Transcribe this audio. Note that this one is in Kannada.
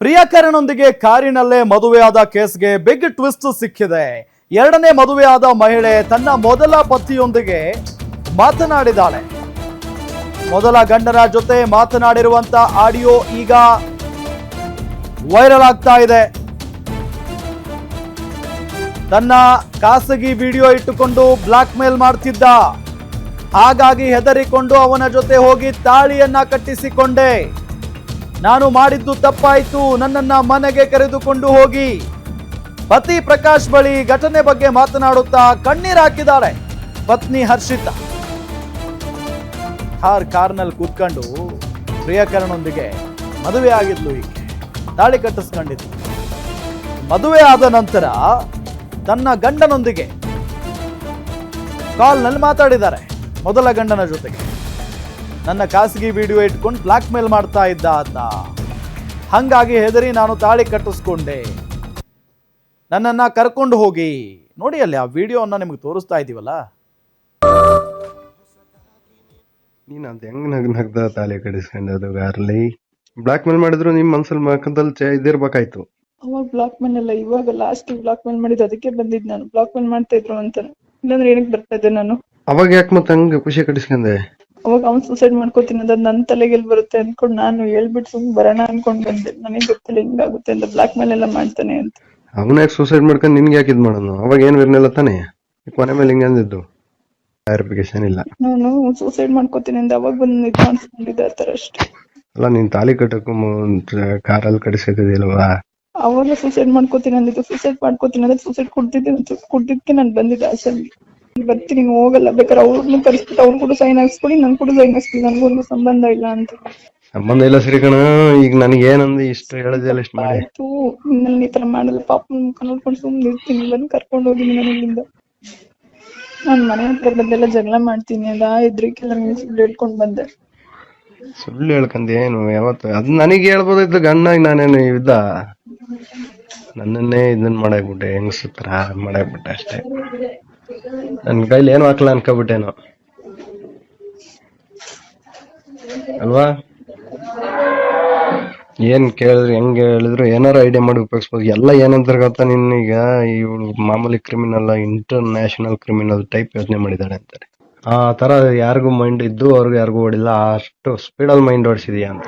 ಪ್ರಿಯಕರನೊಂದಿಗೆ ಕಾರಿನಲ್ಲೇ ಮದುವೆಯಾದ ಕೇಸ್ಗೆ ಬಿಗ್ ಟ್ವಿಸ್ಟ್ ಸಿಕ್ಕಿದೆ. ಎರಡನೇ ಮದುವೆಯಾದ ಮಹಿಳೆ ತನ್ನ ಮೊದಲ ಪತಿಯೊಂದಿಗೆ ಮಾತನಾಡಿದ್ದಾಳೆ. ಮೊದಲ ಗಂಡನ ಜೊತೆ ಮಾತನಾಡಿರುವಂತ ಆಡಿಯೋ ಈಗ ವೈರಲ್ ಆಗ್ತಾ ಇದೆ. ತನ್ನ ಖಾಸಗಿ ವಿಡಿಯೋ ಇಟ್ಟುಕೊಂಡು ಬ್ಲಾಕ್ ಮೇಲ್ ಮಾಡ್ತಿದ್ದ. ಹಾಗಾಗಿ ಹೆದರಿಕೊಂಡು ಅವನ ಜೊತೆ ಹೋಗಿ ತಾಳಿಯನ್ನ ಕಟ್ಟಿಸಿಕೊಂಡೆ. ನಾನು ಮಾಡಿದ್ದು ತಪ್ಪಾಯಿತು, ನನ್ನನ್ನ ಮನೆಗೆ ಕರೆದುಕೊಂಡು ಹೋಗಿ. ಪತಿ ಪ್ರಕಾಶ್ ಬಳಿ ಘಟನೆ ಬಗ್ಗೆ ಮಾತನಾಡುತ್ತಾ ಕಣ್ಣೀರು ಹಾಕಿದ್ದಾಳೆ ಪತ್ನಿ ಹರ್ಷಿತಾ. ಕಾರ್ನಲ್ಲಿ ಕೂತ್ಕೊಂಡು ಪ್ರಿಯಕರನೊಂದಿಗೆ ಮದುವೆ ಆಗಿದ್ಲು. ಈಕೆ ತಾಳಿ ಕಟ್ಟಿಸ್ಕೊಂಡಿದ್ಲು. ಮದುವೆ ಆದ ನಂತರ ತನ್ನ ಗಂಡನೊಂದಿಗೆ ಕಾಲ್ನಲ್ಲಿ ಮಾತಾಡಿದ್ದಾರೆ. ಮೊದಲ ಗಂಡನ ಜೊತೆಗೆ ನನ್ನ ಖಾಸಗಿ ವಿಡಿಯೋ ಇಟ್ಕೊಂಡು ಬ್ಲಾಕ್ ಮೇಲ್ ಮಾಡ್ತಾ ಇದ್ದ ಆತ. ಹಂಗಾಗಿ ಹೆದರಿ ನಾನು ತಾಳಿ ಕಟ್ಟಿಸ್ಕೊಂಡೆ, ನನ್ನನ್ನ ಕರ್ಕೊಂಡು ಹೋಗಿ. ನೋಡಿ ಅಲ್ಲಿ ಆ ವಿಡಿಯೋನ ನಿಮ್ಗೆ ತೋರಿಸ್ತಾ ಇದೀವಲ್ಲ. ನೀನ್ ಅದ್ ಹೆಂಗ್ ನಗ್ದ ತಾಳಿ ಕಟ್ಟಿಸ್ಕೊಂಡದು ಗಾರ್ಲಿ ಬ್ಲಾಕ್ ಮೇಲ್ ಮಾಡಿದ್ರು ನಿಮ್ ಮನ್ಸಲ್ಲಿ ಮಕ್ಕದಲ್ಲಿ ಇದಿರ್ಬೇಕಾಯ್ತು. ಅವಾಗ ಬ್ಲಾಕ್ ಮೇಲ್ ಅಲ್ಲ, ಇವಾಗ ಲಾಸ್ಟ್ ಬ್ಲಾಕ್ ಮೇಲ್ ಮಾಡಿದ್ದು. ಅದಕ್ಕೆ ಬಂದಿದ್ ನಾನು, ಬ್ಲಾಕ್ ಮೇಲ್ ಮಾಡ್ತಾ ಇದ್ರು ಅಂತ. ಇಲ್ಲಾಂದ್ರೆ ಏನಕ್ಕೆ ಬರ್ತಾ ಇದ್ದೆ ನಾನು. ಅವಾಗ ಯಾಕೆ ಮತ್ತೆ ಹಂಗ ಖುಷಿ ಕಟ್ಟಿಸ್ಕೊಂಡೆ? ಅವಾಗ ಅವ್ನು ಸೂಸೈಡ್ ಮಾಡ್ಕೋತೀನಿ ಅದ್ ನನ್ ತಲೆಗೆಲ್ ಬರುತ್ತೆ ಅನ್ಕೊಂಡ್ ನಾನು ಹೇಳ್ಬಿಟ್ಟು ಸುಮ್ ಬರೋಣ ಅನ್ಕೊಂಡ್ ಬಂದೆ. ನನಗೆ ಗೊತ್ತಿಲ್ಲ ಹಿಂಗಾಗುತ್ತೆ ಅಂತ, ಬ್ಲಾಕ್ ಮೇಲ್ ಎಲ್ಲ ಮಾಡ್ತಾನೆ ಅಂತ. ಅವನ ಯಾಕೆ ಸೂಸೈಡ್ ಮಾಡ್ಕೊಂಡು ನಿನ್ಗೆ ಯಾಕೆ ಇದ್ ಮಾಡೋಣ? ಅವಾಗ ಏನ್ ಇರ್ನಿಲ್ಲ ತಾನೆ, ಕೊನೆ ಮೇಲೆ ಹಿಂಗ ಅಂದಿದ್ದು ಕ್ಲಾರಿಫಿಕೇಶನ್ ಇಲ್ಲ. ನಾನು ಸೂಸೈಡ್ ಮಾಡ್ಕೋತೀನಿ ಅಂತ ಅವಾಗ ಬಂದು ಇದ್ ಮಾಡ್ಸ್ಕೊಂಡಿದ್ದೆ ಆತರ ಅಷ್ಟೇ. ಅಲ್ಲ ನೀನ್ ತಾಳಿ ಕಟ್ಟಕ್ಕೂ ಕಾರಲ್ಲಿ ಕಟ್ಟಿಸ್ಕೊತಿದಿಲ್ವಾ? ಅವಾಗ ಸೂಸೈಡ್ ಮಾಡ್ಕೋತೀನಿ ಅಂದಿದ್ದು. ಸೂಸೈಡ್ ಮಾಡ್ಕೋತೀನಿ ಅಂದ್ರೆ ಸೂಸೈಡ್ ಕುಡ್ದಿದ್ದಕ್ಕೆ ನಾನು ಬಂದಿದ್ದೆ ಆಸಲ್ಲಿ. ಬರ್ತೀನಿ, ಹೋಗಲ್ಲ, ಬೇಕಾದ್ರೆ ಅವ್ರನ್ನ ಕರೆಸ್ಬಿಟ್ಟು ಅವ್ರು ಕೂಡ ಸೈನ್ ಹಾಕ್ಸ್ಕೊಡಿ, ನನ್ ಕೂಡ ಸೈನ್ ಹಾಕ್ಸ್ಕೊಡಿ, ನನ್ಗೊಂದು ಸಂಬಂಧ ಇಲ್ಲ ಅಂತ. ಸಂಬಂಧ ಇಲ್ಲ ಸರಿ ಕಣ. ಈಗ ನನಗೆ ಏನಂದ್ರೆ ಇಷ್ಟು ಹೇಳಿದೆಲ್ಲ ಇಷ್ಟು ಮಾಡಿ ಆಯ್ತು, ಇನ್ಮೇಲೆ ಈ ತರ ಮಾಡಲ್ಲ. ಪಾಪ ಮುಖ ನೋಡ್ಕೊಂಡು ಸುಮ್ಮನೆ ಇರ್ತೀನಿ. ಬಂದು ಕರ್ಕೊಂಡು ಹೋಗಿ ನಾನು ಇಲ್ಲಿಂದ. ನಾನ್ ಮನೆ ಹತ್ರ ಬಂದೆಲ್ಲ ಜಗಳ ಮಾಡ್ತೀನಿ ಅಲ್ಲ, ಇದ್ರಿಕೆಲ್ಲ ಸುಳ್ಳು ಹೇಳ್ಕೊಂಡ್ ಬಂದೆ. ಸುಳ್ಳು ಹೇಳ್ಕಂದ ಏನು ಯಾವತ್ತು? ಅದ್ ನನಗೆ ಹೇಳ್ಬೋದಿತ್ತು. ಗಂಡಾಗ ನಾನೇನು ಇದ್ದ ನನ್ನನ್ನೇ ಇದನ್ ಮಾಡಾಕ್ಬಿಟ್ಟೆ, ಹೆಂಗಸತ್ರ ಮಾಡಾಕ್ಬಿಟ್ಟೆ ಅಷ್ಟೇ. ನನ್ ಕೈಲಿ ಏನು ಹಾಕ್ಲ ಅನ್ಕೋಬಿಟ್ಟೇನು ಅಲ್ವಾ? ಏನ್ ಕೇಳಿದ್ರು ಹೆಂಗ್ ಹೇಳಿದ್ರು ಏನಾರು ಐಡಿಯಾ ಮಾಡಿ ಉಪಯೋಗಿಸ್ಬೋದು. ಎಲ್ಲ ಏನಂತಾರೆ ಗೊತ್ತಾ, ನಿನ್ನೀಗ ಇವಳು ಮಾಮೂಲಿ criminal, inter national criminal type ಯೋಚನೆ ಮಾಡಿದಾಳೆ ಅಂತಾರೆ. ಆ ತರ ಯಾರಿಗೂ ಮೈಂಡ್ ಇದ್ದು ಅವ್ರಿಗೆ ಯಾರಿಗೂ ಹೊಡಿಲ್ಲ, ಅಷ್ಟು ಸ್ಪೀಡಲ್ಲಿ ಮೈಂಡ್ ಓಡಿಸಿದೀಯ ಅಂತ.